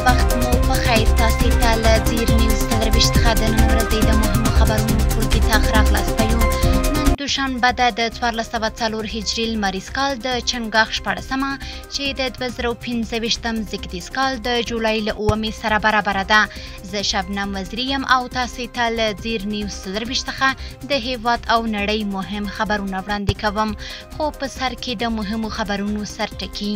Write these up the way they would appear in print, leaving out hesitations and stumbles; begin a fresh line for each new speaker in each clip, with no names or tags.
وخت مو په خیر تاسې ته له زیر نیوز څلرویشت څخه د نن ورځې د مهمو خبرونو ټولګي ته ښه راغلاست یو. نن دوشنبه ده د 1404 هجري لمریز کال د چنګاښ 14مه چې د 2025 زیږدیز کال د جولای له 9 سره برابره ده. زه شبنم وزیری یم او تاسې ته له زیر نیوز څلرویشت څخه د هیواد او نړۍ مهم خبرونه وړاندې کوم. خو په سر کې د مهمو خبرونو سرټکي.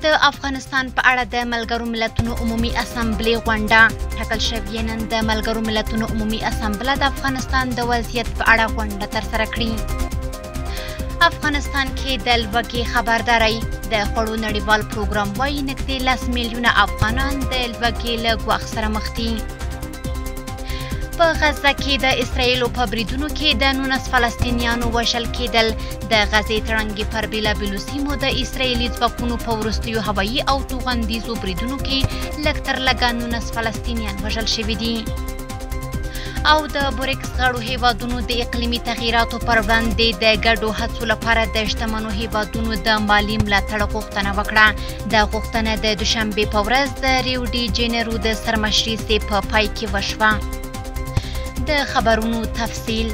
د افغانستان په اړه د ملګرو ملتونو عمومي اسامبلې غونډه ټاکل شوې. نن د ملګرو ملتونو عمومي اسامبله د افغانستان د وضعیت په اړه غونډه ترسره کړې. افغانستان کې د لوږې خبرداری. د خوړو نړیوال پروګرام وايي نږدې 10 میلیونه افغانان د لوږې له ګواښ سره مخ دي. په غزه کې د اسرایلو په بریدونو کې د 19 فلسطینیانو وژل کېدل. د غزې تړنګې پر بېلابېلو سیمو د اسرایلي ځواکونو په وروستیو هوایي او توغندیزو بریدونو کې لږ تر لږه 19 فلسطینیان وژل شوي دي. او د بوریکس غړو هیوادونو د اقلیمي تغییراتو پر وړاندې د ګډو هڅو لپاره د شتمنو هیوادونو د مالي ملاتړ غوښتنه وکړه. دا غوښتنه د دوشنبې په ورځ د ریو ډي جنیرو د سرمشري سې په پای کې وشوه. د خبرونو تفصیل.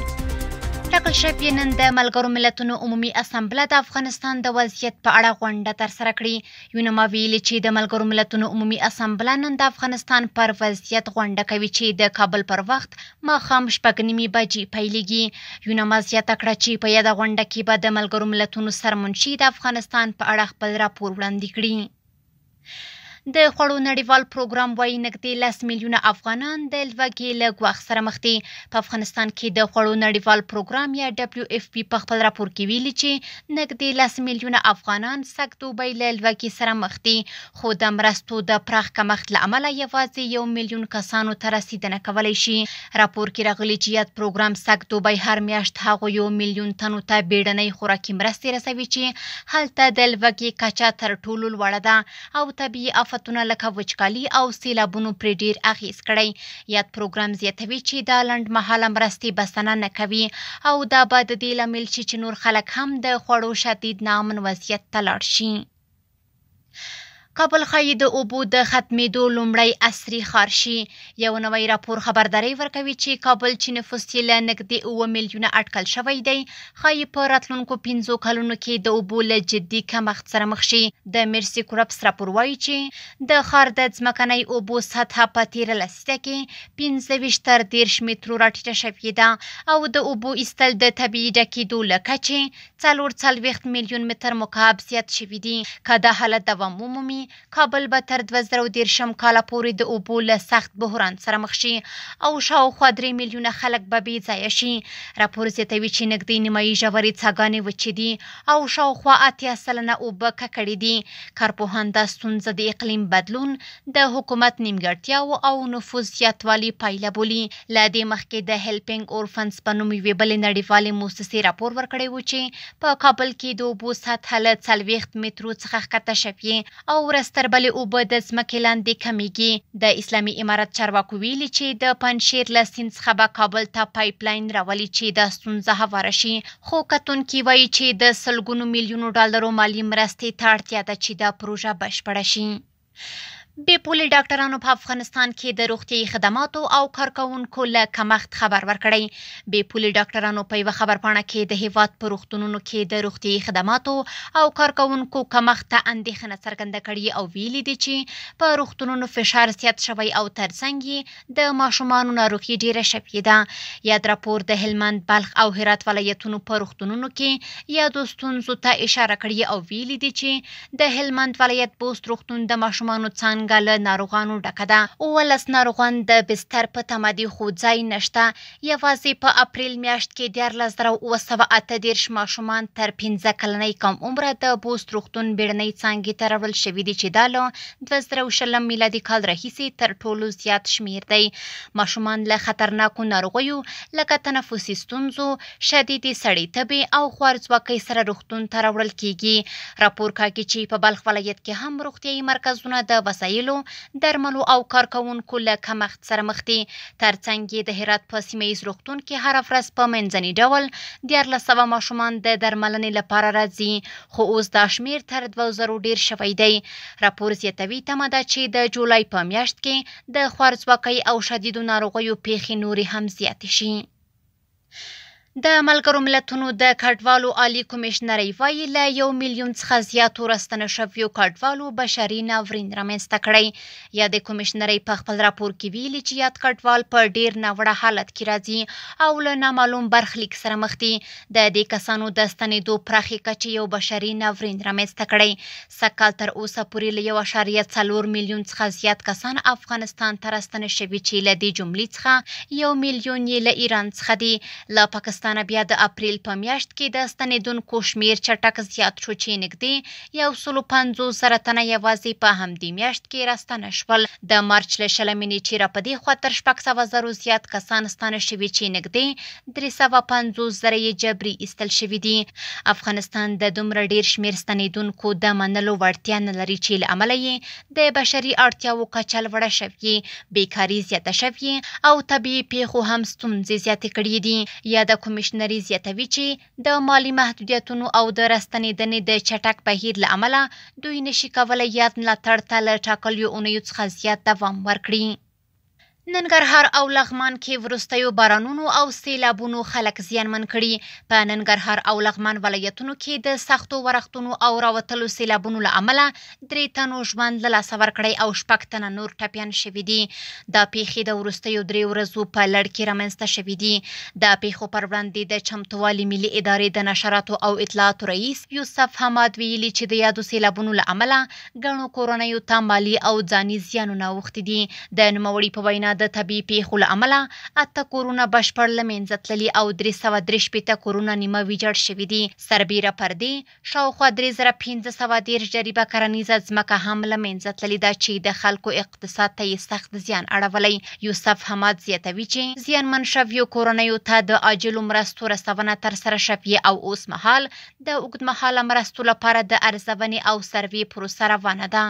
ټاکل شوې نن د ملګرو ملتونو عمومي اسامبله د افغانستان د وضعیت په اړه غونډه ترسره کړې. یونما ویلي چې د ملګرو ملتونو عمومي اسامبله نن د افغانستان پر وضعیت غونډه کوي چې د کابل پر وخت ماښام 6:30 بجې پیلېږي. یونما زیاته کړه چې په یاده غونډه کې به د ملګرو ملتونو سرمنشي د افغانستان په اړه خپل راپور وړاندې کړي. د خوړو نړیوال پروګرام وايي نږدې 10 میلیونه افغانان د لوږې له ګواښ سره مخ دي. په افغانستان کې د خوړو نړیوال پروګرام یا WFP په خپل راپور کې ویلي چې نږدې 10 میلیونه افغانان سږ دوبی له لوږې سره مخ دي. خو د مرستو د پراخ کمښت له امله یوازې 1 میلیون کسانو ته رسیدنه کولی شي. راپور کې راغلي چې یاد پروګرام سږ دوبی هر میاشت هغو 1 میلیون تنو ته بیړنۍ خوراکي مرستې رسوي چې هلته د لوږې کچه تر ټولو لوړه ده او طبیعي آفتونه لکه وچکالي او سیلابونو پرې ډیر اغیز کړی. یاد پروګرام زیاتوي چې دا لنډمهاله مرستې بسنه نه کوي او دا به د دې لامل شي چې نور خلک هم د خوړو شدید ناامن وضعیت ته لاړ شي. کابل ښایي د اوبو د ختمېدو لومړی عصري ښار شي. یو نوی راپور خبرداری ورکوي چې کابل چې نفوس یې له نږدې 9 میلیونه اټکل شوی دی ښایي په راتلونکو 5 کلونو کې د اوبو له جدي کمښت سره مخ شي. د میرسي کورپس راپور وایي چې د ښار د ځمکنۍ اوبو سطحه په تېره لسیزه کې 25 تر 30 مترو راټیټه شوې ده او د اوبو ایستل د طبیعي ډکېدو له کچې 44 میلیون متر مکعب زیات شوي دي. که دا حالت دوام ومومي کابل به تر 2030 کاله پورې د اوبو له سخت بحران سره مخ شي او شاوخوا 3 میلیونه خلک به بې ځایه شي. راپور زیاتوي چې نږدې نیمایي ژورې څاګانې وچې دي او شاوخوا 80 سلنه اوبه ککړې دي. کارپوهان دا ستونزه د اقلیم بدلون، د حکومت نیمګړتیاو او نفوذ زیاتوالي پایله بولي. له دې مخکې د هیلپینګ اورفنز په نوم یوې بلې نړیوالې موسسې راپور ورکړی و چې په کابل کې د اوبو سطحه له 40 مترو څخه ښکته شوې او ورستر بلې اوبه د ځمکې لاندې کمیږي. د اسلامي امارت چارواکو ویلي چې د پنجشیر له سیند څخه به کابل ته پایپ لاین راولي چې دا ستونزه هواره شي. خو کتونکي وایي چې د سلګونو میلیونو ډالرو مالي مرستې ته اړتیا ده چې دا پروژه بشپړه شي. بې پولې ډاکټرانو په افغانستان کې د روغتیايي خدماتو او کارکوونکو له کمښت خبر ورکړی. بې پولې ډاکټرانو په یوه خبرپاڼه کې د هیواد په روغتونونو کې د روغتیايي خدماتو او کارکوونکو کمښت ته اندېښنه څرګنده کړې او ویلي دي چې په روغتونونو فشار زیات شوی او ترڅنګ یې د ماشومانو ناروغي ډیره شوې ده. یاد راپور د هلمند، بلخ او هرات ولایتونو په روغتونونو کې یادو ستونزو ته اشاره کړې او ویلي دي چې د هلمند ولایت بوست روغتون د ماشومانو څانګه له ناروغانو ډکه ده. 19 ناروغان د بستر په تمه دي خو ځای نشته. یوازې په اپریل میاشت کې 14,938 ماشومان تر 15 کلنۍ کم عمره د بوست روغتون بیړنۍ څانګې ته راوړل شوي دي چې دا له 2020 میلادي کال راهیسې تر ټولو زیات شمیر دی. ماشومان له خطرناکو ناروغیو لکه تنفسي ستونزو، شدیدې سړې تبې او خوارځواکۍ سره روغتون ته راوړل کیږي. راپور کاږي چې په بلخ ولایت کې هم روغتیايي مرکزونه د وسایلو وسایلو، درملو او کارکوونکو له کمښت سره مخ دي. ترڅنګ یې د هرات په سیمه ییز روغتون کې هره ورځ په منځني ډول 1400 ماشومان د درملنې لپاره راځي، خو اوس دا شمیر تر 2000 ډیر شوی دی. راپور زیاتوي تمه ده چې د جولای په میاشت کې د خوارځواکۍ او شدیدو ناروغیو پیښې نورې هم زیاتې شي. د ملګرو ملتونو د کډوالو عالی کمیشنرۍ وایي له 1 میلیون څخه زیاتو راستنه شویو کډوالو بشري ناورین رامنځته کړی. یا د کمیشنرۍ په خپل راپور کې ویلي چې یاد کډوال په ډیر ناوړه حالت کې راځي او له نامعلوم برخلیک سره مخ دي. د دې کسانو د ستنېدو پراخې کچې یو بشري ناورین رامنځته کړی. سږکال تر اوسه پورې له 1.4 میلیون څخه زیات کسان افغانستان ته راستنه شوي چې له دې جملې څخه 1 میلیون یې له ایران څخه دي. له پاکستان بیا د اپریل په میاشت کې د ستنېدونکو شمیر چټک زیات شو چې نږدې 150,000 تنه یوازې په همدې میاشت کې راستنه شول. د مارچ له 20 چې را په دې خوا تر 600,000 زیات کسان ستانه شوي چې نږدې 350,000 یې جبري ایستل شوي دي. افغانستان د دومره ډیر شمیر ستنېدونکو د منلو وړتیا نه لري چې له امله یې د بشري اړتیاوو کچه لوړه شوې، بیکاري زیاته شوې او طبیعي پیښو هم ستونزې زیاتې کړې دي. یا د کمیشنري زیاتوي چې د مالی محدودیتونو او د راستنېدنې د چټک بهیر له امله دوی نشي کولی یاد ملاتړ ته له ټاکلیو اونیو څخه زیات دوام ورکړي. ننګرهار او لغمان کې وروستیو بارانونو او سیلابونو خلک زیانمن کړي. په ننګرهار او لغمان ولایتونو کې د سختو ورښتونو او راوتلو سیلابونو له امله 3 تنو ژوند له لاسه ورکړی او 6 تنه نور ټپیان شوي دي. دا پیښې د وروستیو 3 ورځو په لړ کې رامنځته شوي دي. د پیښو پر وړاندې د چمتووالي ملي ادارې د نشراتو او اطلاعاتو رئیس یوسف حماد ویلي چې د یادو سیلابونو له امله ګڼو کورنیو ته مالي او ځاني زیانونه اوښتي دي. د نوموړي په وینا د طبیعي پیښو له امله 8 کورونه بشپړ له منځه تللي او 363 کورونه نیمه ویجاړ شوي دي. سربیره پر دې شاوخوا 3513 جریبه کرنیزه ځمکه هم له منځه تللې ده چې د خلکو اقتصاد ته یې سخت زیان اړولی. یوسف حماد زیاتوي چې زیانمن شویو کورنیو ته د عاجلو مرستو رسونه ترسره شوې او اوس مهال د اوږدمهاله مرستو لپاره د ارزونې او سروې پروسه روانه ده.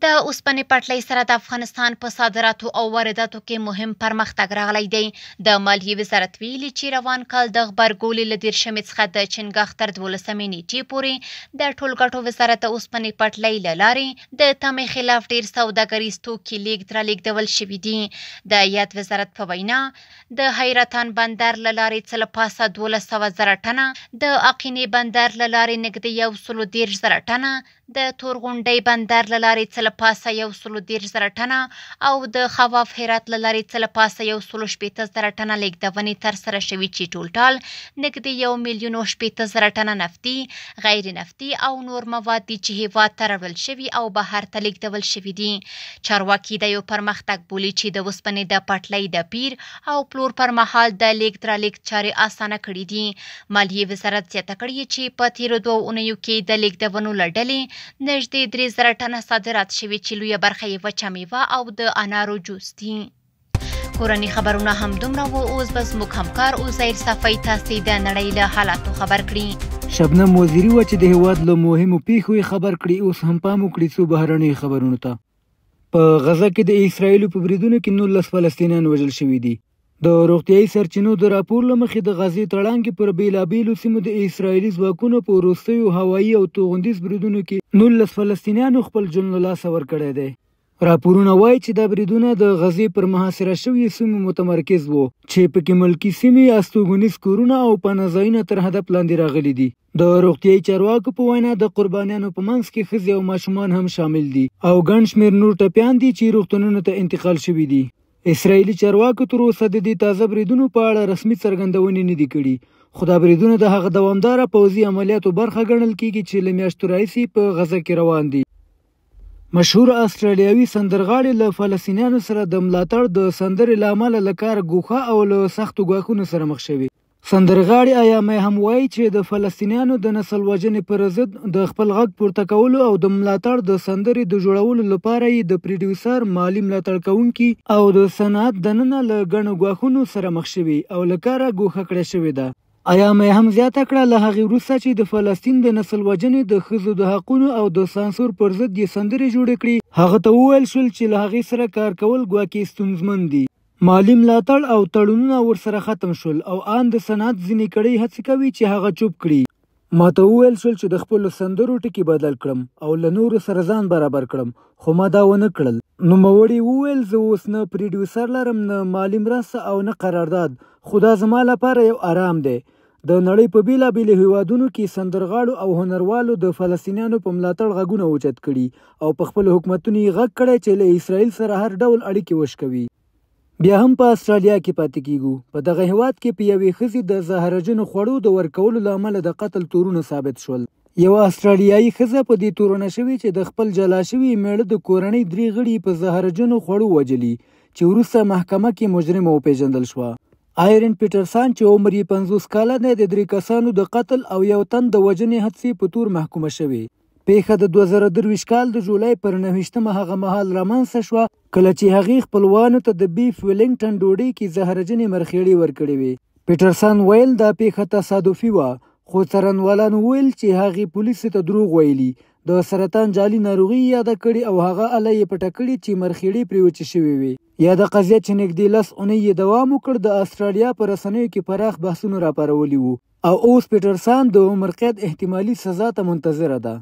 د اوسپنې پټلۍ سره د افغانستان په صادراتو او وارداتو کې مهم پرمختګ راغلی دی. د مالیې وزارت ویلي چې روان کال د غبرګولې له 13 څخه د چنګاښ تر 12 نیټې پورې د ټولګټو وزارت د اوسپنې پټلۍ له لارې د تمې خلاف ډیر سوداګریز توکي لیږد رالېږدول شوي دي. د یاد وزارت په وینا د حیرتان بندر له لارې څه له پاسه 12,000 ټنه، د اقینې بندر له لارې نږدې 113,000 ټنه، د تورغونډۍ بندر له لارې څه له پاسه 113,000 ټنه او د خواف هرات له لارې څه له پاسه 160,000 ټنه لیږدونې ترسره شوي چې ټولټال نږدې 1,80,000 ټنه نفتي، غیر نفتي او نور مواد دي چې هیواد ته راوړل شوي او بهر ته لیږدول شوي دي. چارواکي د یو پرمختګ بولي چې د اوسپنې د پټلۍ د پیر او پلور پر مهال د لیږد رالېږد چارې اسانه کړي دي. مالیې وزارت زیاته کړې چې په تیرو 2 اونیو کې د لیږدونو له ډلې نږدې 3,000 ټنه صادرات شوي چې لویه برخه یې وچه میوه او د انارو جوس دي. کورني خبرونه هم دومره وو. اوس به زموږ همکار عزیر صفی تاسې د نړۍ له حالاتو خبر کړي.
شبنم وزیري وه چې د هیواد له مهمو پیښو یې خبر کړي. اوس هم پام وکړي څو بهرنیو خبرونو ته. په غزه کې د اسرایلو په بریدونو کې 19 فلسطینیان وژل شوي دي. د روغتیایي سرچینو د راپور له مخې د غزې تړانګې پر بېلابېلو سیمو د اسرایلي ځواکونو په وروستیو هوایي او توغندیز بریدونو کې 19 فلسطینیانو خپل ژوند له لاسه ورکړی دی. راپورونه وایي چې دا بریدونه د غزې پر محاصره شویو سیمو متمرکز وو چې پکې ملکي سیمې، استوګنیز کورونه او پناه ځایونه تر هدف لاندې راغلي دي. د روغتیایي چارواکو په وینا د قربانیانو په منځ کې ښځې او ماشومان هم شامل دي او ګڼ شمېر نور ټپیان دي چې روغتونونو ته انتقال شوي دي. اسرائیلي چارواکو تر اوسه د دې تازه بریدونو په اړه رسمي څرګندونې نه دي کړي، خو دا بریدونه د هغه دوامداره پوځي عملیاتو برخه ګڼل کیږي چې له میاشتو راهیسې په غزه کې روان دي. مشهور استرالیاوي سندرغاړي له فلسطینیانو سره د ملاتړ د سندرې له امله له کاره ګوښه او له سختو ګواښونو سره مخ شوي. سندرغاړي ایامه هم وایي چې د فلسطینیانو د نسل وژنې پر ضد د خپل غږ پورته کولو او د ملاتړ د سندرې د جوړولو لپاره یې د پروډیوسر، مالی ملاتړ کوونکي او د صنعت دننه له ګڼو ګواښونو سره مخ شوي او له کاره ګوښه کړې شوې ده. آیا مې هم زیاته کړه له هغې وروسته چې د فلسطین د نسل وژنې د ښځو د حقونو او د سانسور پر ضد یې سندرې جوړې کړي هغه ته وویل شول چې له هغې سره کار کول ګواکې ستونزمن دي. مالي ملاتړ او تړونونه ورسره ختم شول او آن د صنعت ځینې کړۍ هڅې کوي چې هغه چوپ کړي. ما ته وویل شول چې د خپلو سندرو ټکي بدل کړم او له نورو سره ځان برابر کړم خو ما دا ونه کړل. نوموړي وویل زه اوس نه پروډیوسر لرم نه مالي مرسته او نه قرارداد خو دا زما لپاره یو آرام دی. د نړۍ په بیلابیلو هیوادونو کې سندرغاړو او هنروالو د فلسطینیانو په ملاتړ غږونه اوچت کړي او په خپلو حکومتونو یې غږ کړی چې له اسرائیل سره هر ډول اړیکې وشکوي. بیا هم په استرالیا کې پاتې کیږو. په دغه هیواد کې په یوې ښځې د زهرجنو خوړو د ورکولو له امله د قتل تورونه ثابت شول. یوه استرالیایي ښځه په دې تورونه شوې چې د خپل جلا شوي میړه د کورنۍ 3 غړي په زهرجنو خوړو وجلي چې وروسته محکمه کې مجرمه وپېژندل شوه. آیرن پیټرسان چې عمر یې 50 کاله دی د 3 کسانو د قتل او یو تن د وژنې حادثې په تور محکومه شوې. پیښه د 2023 کال د جولای پر 9 هغه مهال رامنځته شوه کله چې هغې خپلوانو ته د بیف ویلنګټن ډوډۍ کې زهرجنې مرخیړې ورکړې وې. پیټرسن ویل دا پیښه تصادفي وه خو څارنوالانو ویل چې هغې پولیسو ته دروغ ویلي د سرطان جالي ناروغي یاده کړې او هغه اله یې پټه کړې چې مرخیړې پرې وچې شوې وې. یاده قضیه چې نږدې 10 اونۍ یې دوام وکړ د استرالیا په رسنیو کې پراخ بحثونه راپارولي وو او اوس پیټرسن د عمر قید احتمالي سزا ته منتظره ده.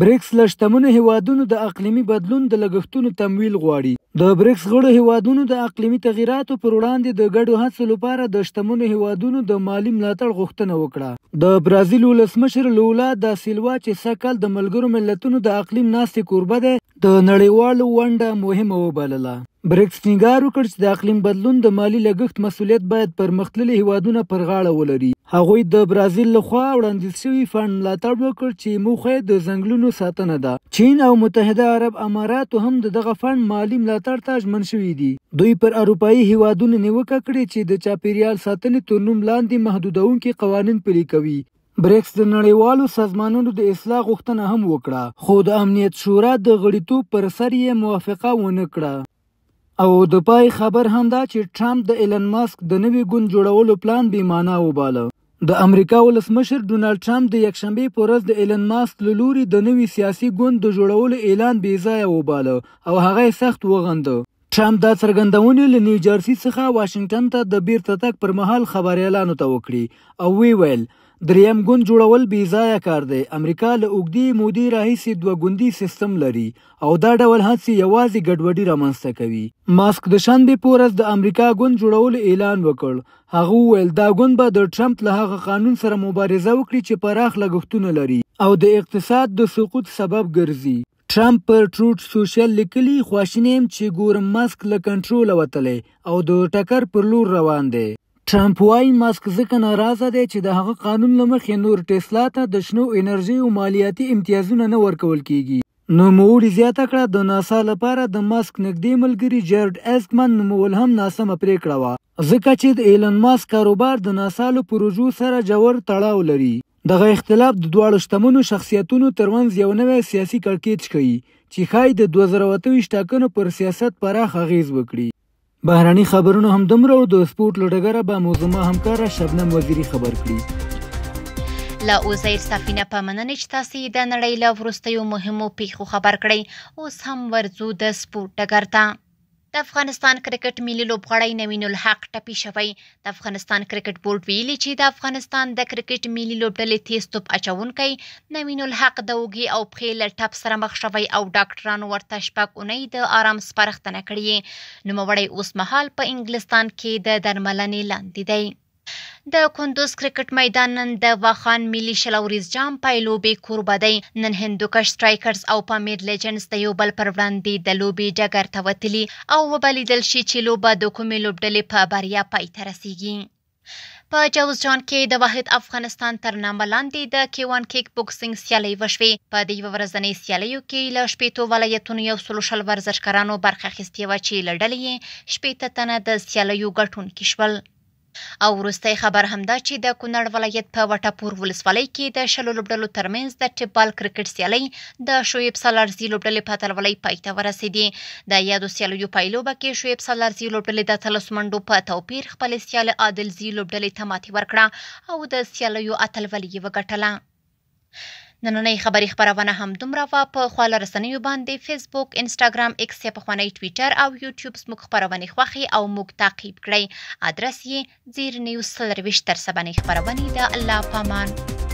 بریکس له شتمنو هیوادونو د اقلیمي بدلون د لګښتونو تمویل غواړي. د بریکس غړو هیوادونو د اقلیمي تغیراتو پر وړاندې د ګډو هڅو لپاره د شتمنو هیوادونو د مالي ملاتړ غوښتنه وکړه. د برازیل ولسمشر لولا دا سیلوا چې سږ د ملګرو ملتونو د اقلیم ناستې کوربه دی د نړیوالو ونډه مهمه وبلله. بریکس ټینګار وکړ چې د اقلیم بدلون د مالي لګښت مسؤلیت باید پرمختللي هیوادونه پر غاړه ولري. هغوی د برازیل لخوا وړاندیز شوي فنډ ملاتړ وکړ چې موخه یې د ځنګلونو ساتنه ده. چین او متحده عرب اماراتو هم دغه فنډ مالي ملاتړ ته ژمن شوي دي. دوی پر اروپایي هیوادونو نیوکه کړې چې د چاپیریال ساتنې تر نوم لاندې محدودونکي قوانین پلي کوي. بریکس د نړیوالو سازمانونو د اصلاح غوښتنه هم وکړه خو د امنیت شورا د غړیتوب پر سر یې موافقه ونه کړه. او د پای خبر هم دا چې ټرمپ د ایلن ماسک د نوي ګوند جوړولو پلان بې معنا وباله. د امریکا ولسمشر ډونالډ ټرمپ د یکشنبې په ورځ د ایلن ماسک له لوري د نوي سیاسي ګوند د جوړولو اعلان بې ځایه وباله او هغه یې سخت وغنده. ټرمپ دا څرګندونې له نیوجرسي څخه واشنګټن ته د بیرته تګ پر مهال خبریالانو ته وکړي او ویل دریم ګوند جوړول بې ځایه کار دی. امریکا له اوږدې مودې راهیسې 2 ګوندي سیستم لري او دا ډول هڅې یوازې ګډوډي رامنځته کوي. ماسک د شنبې په ورځ د امریکا ګوند جوړولو اعلان وکړ. هغه وویل دا ګوند به د ټرمپ له هغه قانون سره مبارزه وکړي چې پراخ لګښتونه لري او د اقتصاد د سقوط سبب ګرځي. ټرمپ پر ټروت سوشل لیکلي خواشینی یم چې ګورم ماسک له کنټروله وتلی او د ټکر پر لور روان دی. ټرمپ وایي ماسک ځکه ناراضه دی چې د هغه قانون له مخې نور ټسلا ته د شنو انرژیو مالیاتي امتیازونه نه ورکول کیږي. نوموړي زیاته کړه د ناسا لپاره د ماسک نږدې ملګري جیرډ ایسکمن نومول هم ناسمه پریکړه وه ځکه چې د ایلن ماسک کاروبار د ناسا له پروژو سره ژور تړاو لري. دغه اختلاف د دواړو شتمنو شخصیتونو ترمنځ یو نوی سیاسي کړکېچ کوي چې ښایي د 2028 ټاکنو پر سیاست پراخ اغیز وکړي. بهراني خبرونه هم دومره او د سپورټ له ډګره به مو زما همکاره شبنم وزیري خبر کړي.
لا اوزیر سفینه په مننه چې تاسو د نړۍ له وروستیو مهمو پیښو خبر کړئ. اوس هم ورځو د سپورټ ډګر ته. د افغانستان کرکټ ملي لوبغاړی نوین الحق ټپي شوی. د افغانستان کرکټ بورډ ویلي چې د افغانستان د کرکټ ملي لوبډلې تیز توپ اچونکی نوین الحق د اوږې او پښې له ټپ سره مخ شوی او ډاکټرانو ورته 6 اونۍ د آرام سپارښتنه کړې. نوموړی اوس مهال په انګلستان کې د درملنې لاندې دی. د کندوز کرکټ میدان نن د واخان ملي شلوریز جام پای لوبې کوربه دی. نن هندوکش سټرایکرز او پامیر لیجنډز د یو بل پر وړاندې د لوبې ډګر ته وتلي او وبلیدل شي چې لوبه د کومې لوبډلې په بریا پای ته رسیږي. په جوزجان کې د واحد افغانستان تر نامه لاندې د کیوان کیک بوکسینګ سیالۍ وشوې. په دې یوه ورځنۍ سیالیو کې له 15 ولایتونو 120 ورزشکارانو برخه اخیستې وه چې له ډلې یې 15 تنه د سیالیو ګټونکي شول. او وروستی خبر همدا چې د کونړ ولایت په وټپور ولسوالۍ کې د 10 لوبډلو ترمنځ د ټیپبال کرکټ سیالۍ د شعیب سالارزي لوبډلې په اتلولۍ پای ته ورسېدې. د یادو سیالیو پایلوبه کې شعیب سالارزي لوبډلې د 13 منډو په توپیر خپل سیال عادلزي لوبډلې ته ماتې ورکړه او د سیالیو اتلولي یې وګټله. نننۍ خبري خبرونه هم دومره وه. په خواله رسنیو باندې فیسبوک، انسټاګرام، ایکس یا پخوانی ټویټر او یوټیوب زموږ خبرونې خوښې او موږ تعقیب کړئ. ادرس یې زیر نیوز 24 تر سبنۍ خبرونې. د الله پامان.